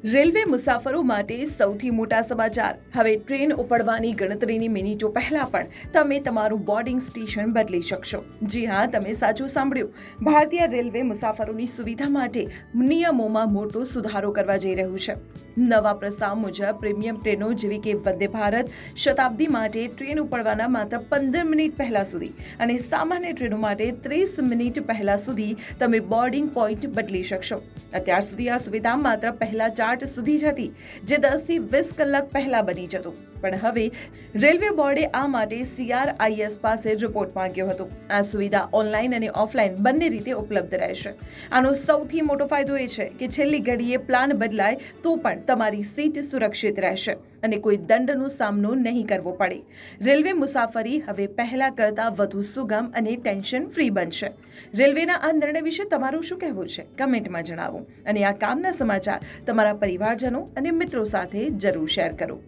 Railway મુસાફરો માટે સૌથી મોટા સમાચાર. હવે ટ્રેન ઉપડવાની ગણતરીની મિનિટો પહેલા પણ તમે તમારું બોર્ડિંગ સ્ટેશન બદલી શકશો. જી હા, તમે સાચું સાંભળ્યું. ભારતીય રેલવે મુસાફરોની સુવિધા માટે નિયમોમાં મોટો સુધારો કરવા જઈ રહ્યું છે. નવા પ્રસ્તાવ મુજબ પ્રીમિયમ ટ્રેનો જેવી કે વંદે ભારત, શતાબ્દી માટે ટ્રેન ઉપડવાના માત્ર 15 મિનિટ પહેલા સુધી અને સામાન્ય ટ્રેનો માટે 30 મિનિટ પહેલા સુધી તમે બોર્ડિંગ પોઈન્ટ બદલી શકશો. અત્યાર સુધી આ સુવિધા માત્ર પહેલા ચાર્ટ સુધી જ હતી, જે 10 થી 20 કલાક પહેલા બની જતું. પણ હવે રેલવે બોર્ડે આ માટે CRIS પાસે રિપોર્ટ માંગ્યો હતો. આ સુવિધા ઓનલાઈન અને ઓફલાઈન બંને રીતે ઉપલબ્ધ રહેશે. આનો સૌથી મોટો ફાયદો એ છે કે છેલ્લી ઘડીએ પ્લાન બદલાય તો પણ તમારી સીટ સુરક્ષિત રહેશે અને કોઈ દંડનો સામનો નહીં કરવો પડે. રેલવે મુસાફરી હવે પહેલા કરતાં વધુ સુગમ અને ટેન્શન ફ્રી બનશે. રેલવેના આ નિર્ણય વિશે તમારું શું કહેવું છે? કમેન્ટમાં જણાવો અને આ કામના સમાચાર તમારા પરિવારજનો અને મિત્રો સાથે જરૂર શેર કરો.